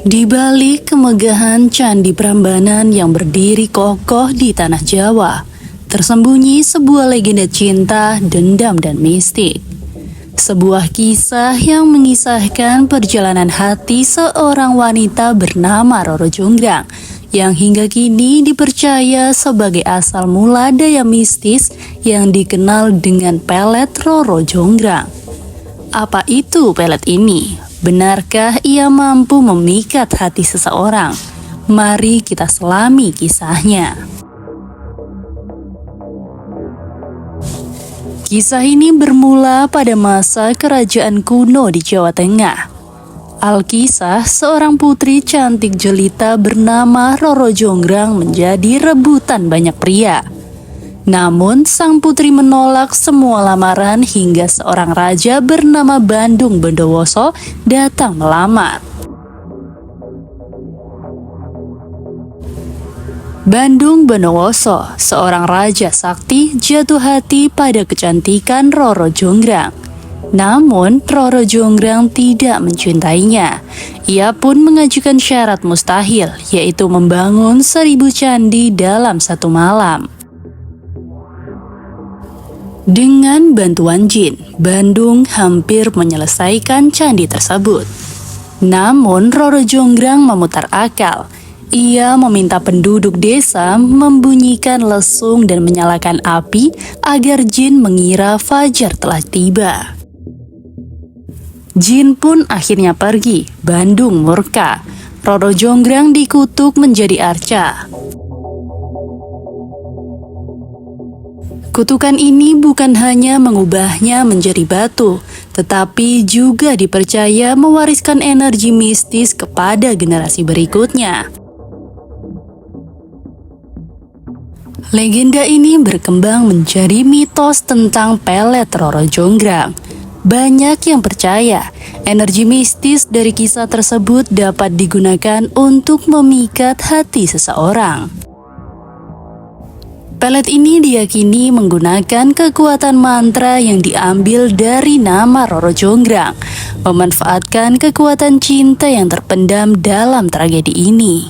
Di balik kemegahan Candi Prambanan yang berdiri kokoh di tanah Jawa, tersembunyi sebuah legenda cinta, dendam, dan mistik. Sebuah kisah yang mengisahkan perjalanan hati seorang wanita bernama Roro Jonggrang yang hingga kini dipercaya sebagai asal mula daya mistis yang dikenal dengan pelet Roro Jonggrang. Apa itu pelet ini? Benarkah ia mampu memikat hati seseorang? Mari kita selami kisahnya. Kisah ini bermula pada masa kerajaan kuno di Jawa Tengah. Alkisah, seorang putri cantik jelita bernama Roro Jonggrang menjadi rebutan banyak pria. Namun, sang putri menolak semua lamaran hingga seorang raja bernama Bandung Bondowoso datang melamar. Bandung Bondowoso, seorang raja sakti, jatuh hati pada kecantikan Roro Jonggrang. Namun, Roro Jonggrang tidak mencintainya. Ia pun mengajukan syarat mustahil, yaitu membangun 1000 candi dalam satu malam. Dengan bantuan jin, Bandung hampir menyelesaikan candi tersebut. Namun, Roro Jonggrang memutar akal. Ia meminta penduduk desa membunyikan lesung dan menyalakan api agar jin mengira fajar telah tiba. Jin pun akhirnya pergi. Bandung murka. Roro Jonggrang dikutuk menjadi arca. Kutukan ini bukan hanya mengubahnya menjadi batu, tetapi juga dipercaya mewariskan energi mistis kepada generasi berikutnya. Legenda ini berkembang menjadi mitos tentang pelet Roro Jonggrang. Banyak yang percaya energi mistis dari kisah tersebut dapat digunakan untuk memikat hati seseorang. Pelet ini diyakini menggunakan kekuatan mantra yang diambil dari nama Roro Jonggrang, memanfaatkan kekuatan cinta yang terpendam dalam tragedi ini.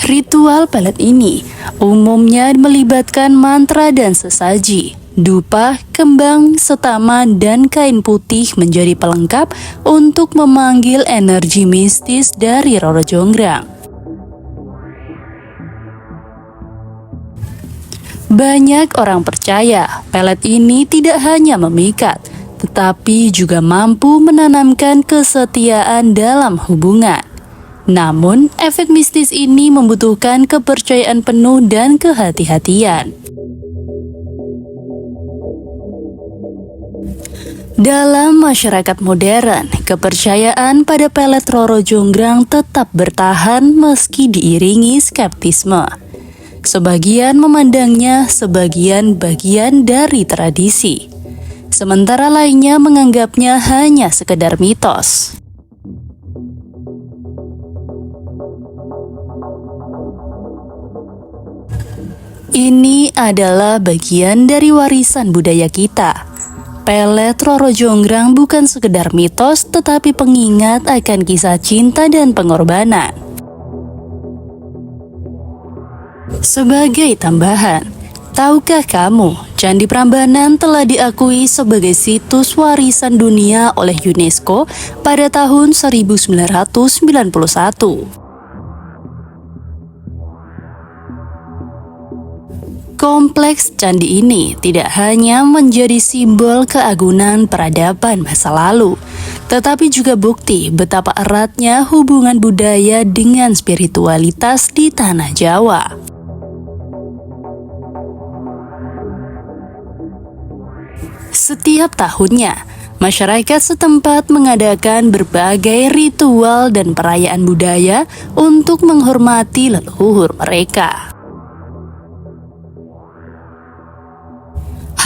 Ritual pelet ini umumnya melibatkan mantra dan sesaji. Dupa, kembang, setama, dan kain putih menjadi pelengkap untuk memanggil energi mistis dari Roro Jonggrang. Banyak orang percaya pelet ini tidak hanya memikat, tetapi juga mampu menanamkan kesetiaan dalam hubungan. Namun, efek mistis ini membutuhkan kepercayaan penuh dan kehati-hatian. Dalam masyarakat modern, kepercayaan pada pelet Roro Jonggrang tetap bertahan meski diiringi skeptisme. Sebagian memandangnya sebagian bagian dari tradisi, sementara lainnya menganggapnya hanya sekedar mitos. Ini adalah bagian dari warisan budaya kita. Pelet Roro Jonggrang bukan sekedar mitos, tetapi pengingat akan kisah cinta dan pengorbanan. Sebagai tambahan, tahukah kamu, Candi Prambanan telah diakui sebagai situs warisan dunia oleh UNESCO pada tahun 1991. Kompleks candi ini tidak hanya menjadi simbol keagungan peradaban masa lalu, tetapi juga bukti betapa eratnya hubungan budaya dengan spiritualitas di tanah Jawa. Setiap tahunnya, masyarakat setempat mengadakan berbagai ritual dan perayaan budaya untuk menghormati leluhur mereka.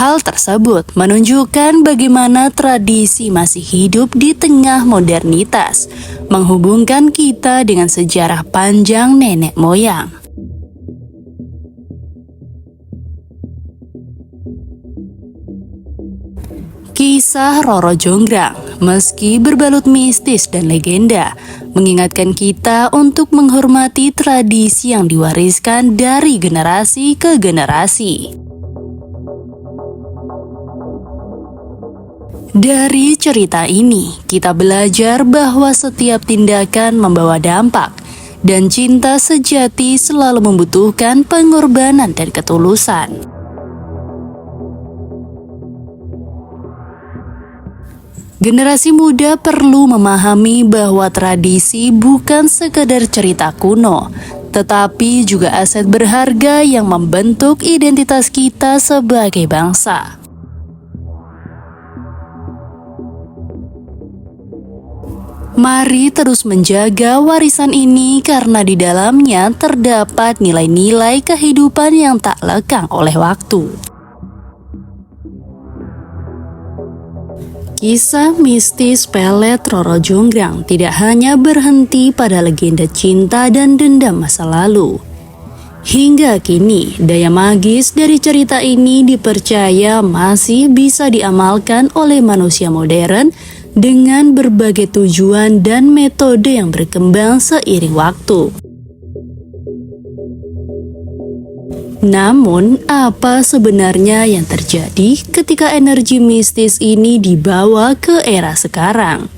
Hal tersebut menunjukkan bagaimana tradisi masih hidup di tengah modernitas, menghubungkan kita dengan sejarah panjang nenek moyang. Kisah Roro Jonggrang, meski berbalut mistis dan legenda, mengingatkan kita untuk menghormati tradisi yang diwariskan dari generasi ke generasi. Dari cerita ini, kita belajar bahwa setiap tindakan membawa dampak, dan cinta sejati selalu membutuhkan pengorbanan dan ketulusan. Generasi muda perlu memahami bahwa tradisi bukan sekadar cerita kuno, tetapi juga aset berharga yang membentuk identitas kita sebagai bangsa. Mari terus menjaga warisan ini karena di dalamnya terdapat nilai-nilai kehidupan yang tak lekang oleh waktu. Kisah mistis pelet Roro Jonggrang tidak hanya berhenti pada legenda cinta dan dendam masa lalu. Hingga kini, daya magis dari cerita ini dipercaya masih bisa diamalkan oleh manusia modern dengan berbagai tujuan dan metode yang berkembang seiring waktu. Namun, apa sebenarnya yang terjadi ketika energi mistis ini dibawa ke era sekarang?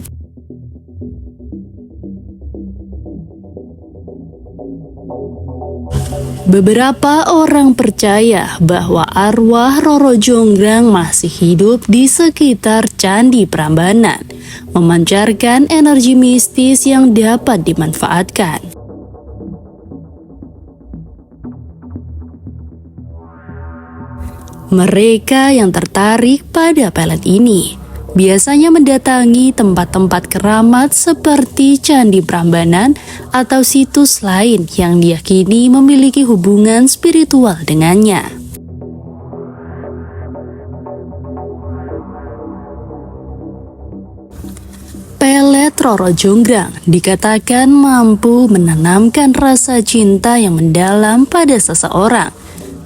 Beberapa orang percaya bahwa arwah Roro Jonggrang masih hidup di sekitar Candi Prambanan, memancarkan energi mistis yang dapat dimanfaatkan. Mereka yang tertarik pada pelet ini biasanya mendatangi tempat-tempat keramat seperti Candi Prambanan atau situs lain yang diyakini memiliki hubungan spiritual dengannya. Pelet Roro Jonggrang dikatakan mampu menanamkan rasa cinta yang mendalam pada seseorang,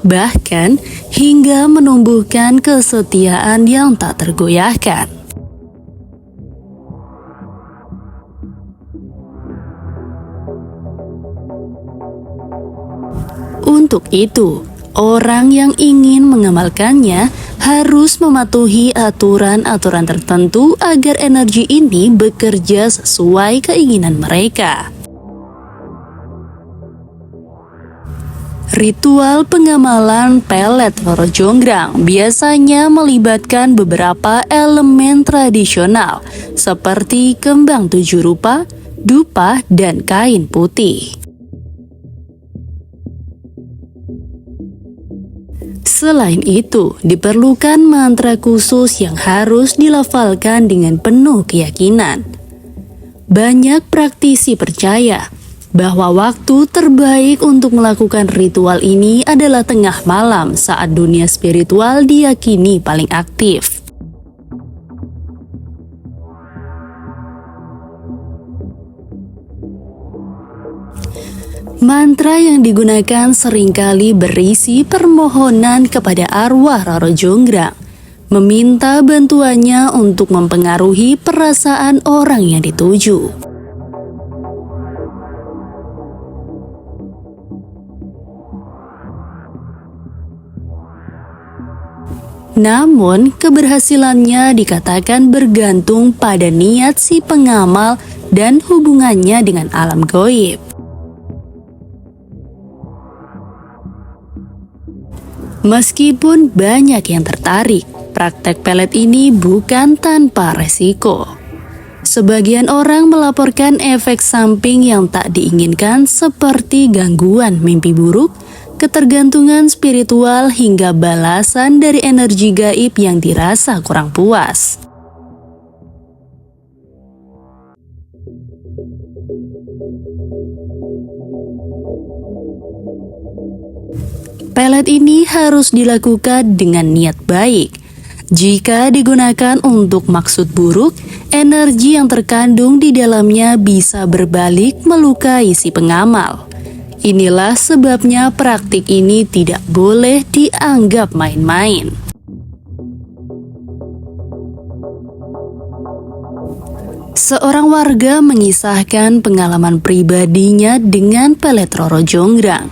bahkan hingga menumbuhkan kesetiaan yang tak tergoyahkan. Untuk itu, orang yang ingin mengamalkannya harus mematuhi aturan-aturan tertentu agar energi ini bekerja sesuai keinginan mereka. Ritual pengamalan pelet Roro Jonggrang biasanya melibatkan beberapa elemen tradisional seperti kembang 7 rupa, dupa, dan kain putih. Selain itu, diperlukan mantra khusus yang harus dilafalkan dengan penuh keyakinan. Banyak praktisi percaya bahwa waktu terbaik untuk melakukan ritual ini adalah tengah malam saat dunia spiritual diyakini paling aktif. Mantra yang digunakan seringkali berisi permohonan kepada arwah Roro Jonggrang, meminta bantuannya untuk mempengaruhi perasaan orang yang dituju. Namun, keberhasilannya dikatakan bergantung pada niat si pengamal dan hubungannya dengan alam gaib. Meskipun banyak yang tertarik, praktek pelet ini bukan tanpa resiko. Sebagian orang melaporkan efek samping yang tak diinginkan seperti gangguan mimpi buruk, ketergantungan spiritual, hingga balasan dari energi gaib yang dirasa kurang puas. Pelet ini harus dilakukan dengan niat baik. Jika digunakan untuk maksud buruk, energi yang terkandung di dalamnya bisa berbalik melukai si pengamal. Inilah sebabnya praktik ini tidak boleh dianggap main-main. Seorang warga mengisahkan pengalaman pribadinya dengan pelet Roro Jonggrang.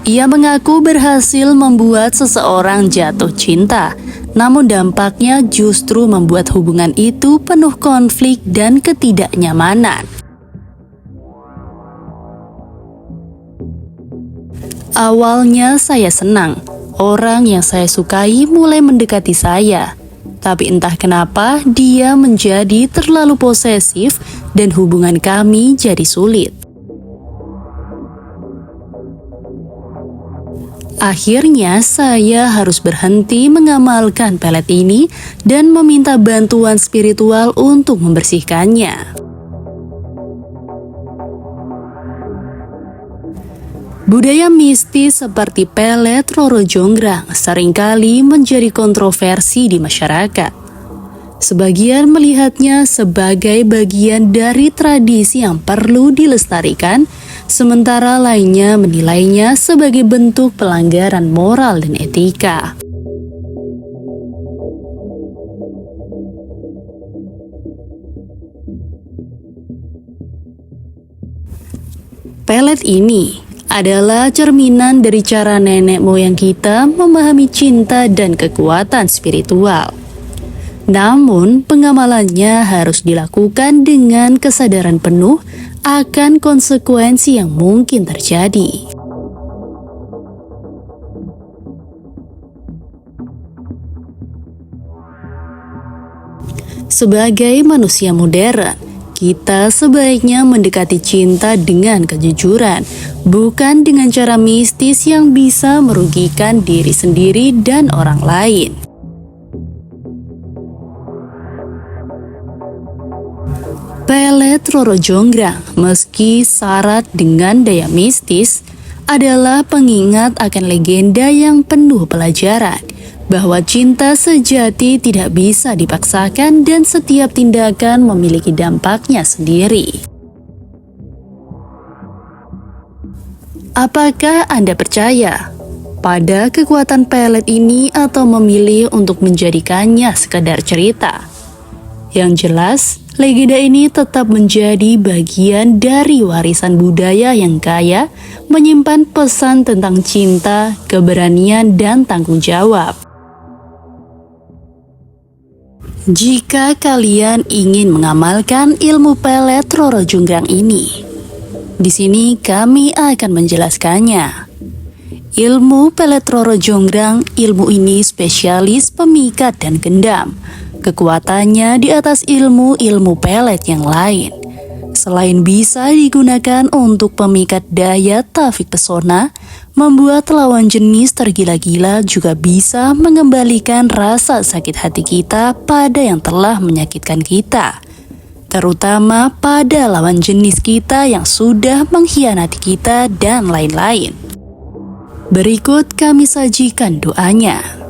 Ia mengaku berhasil membuat seseorang jatuh cinta, namun dampaknya justru membuat hubungan itu penuh konflik dan ketidaknyamanan. Awalnya saya senang, orang yang saya sukai mulai mendekati saya. Tapi entah kenapa dia menjadi terlalu posesif dan hubungan kami jadi sulit. Akhirnya saya harus berhenti mengamalkan pelet ini dan meminta bantuan spiritual untuk membersihkannya. Budaya mistis seperti pelet Roro Jonggrang seringkali menjadi kontroversi di masyarakat. Sebagian melihatnya sebagai bagian dari tradisi yang perlu dilestarikan, sementara lainnya menilainya sebagai bentuk pelanggaran moral dan etika. Pelet ini adalah cerminan dari cara nenek moyang kita memahami cinta dan kekuatan spiritual. Namun, pengamalannya harus dilakukan dengan kesadaran penuh akan konsekuensi yang mungkin terjadi. Sebagai manusia modern, kita sebaiknya mendekati cinta dengan kejujuran, bukan dengan cara mistis yang bisa merugikan diri sendiri dan orang lain. Pelet Roro Jonggrang, meski syarat dengan daya mistis, adalah pengingat akan legenda yang penuh pelajaran, bahwa cinta sejati tidak bisa dipaksakan dan setiap tindakan memiliki dampaknya sendiri. Apakah Anda percaya pada kekuatan pelet ini atau memilih untuk menjadikannya sekadar cerita? Yang jelas, legenda ini tetap menjadi bagian dari warisan budaya yang kaya, menyimpan pesan tentang cinta, keberanian, dan tanggung jawab. Jika kalian ingin mengamalkan ilmu pelet Roro Jonggrang ini, di sini kami akan menjelaskannya. Ilmu pelet Roro Jonggrang, ilmu ini spesialis pemikat dan gendam. Kekuatannya di atas ilmu-ilmu pelet yang lain. Selain bisa digunakan untuk pemikat daya tarik pesona, membuat lawan jenis tergila-gila juga bisa mengembalikan rasa sakit hati kita pada yang telah menyakitkan kita, terutama pada lawan jenis kita yang sudah mengkhianati kita dan lain-lain. Berikut kami sajikan doanya.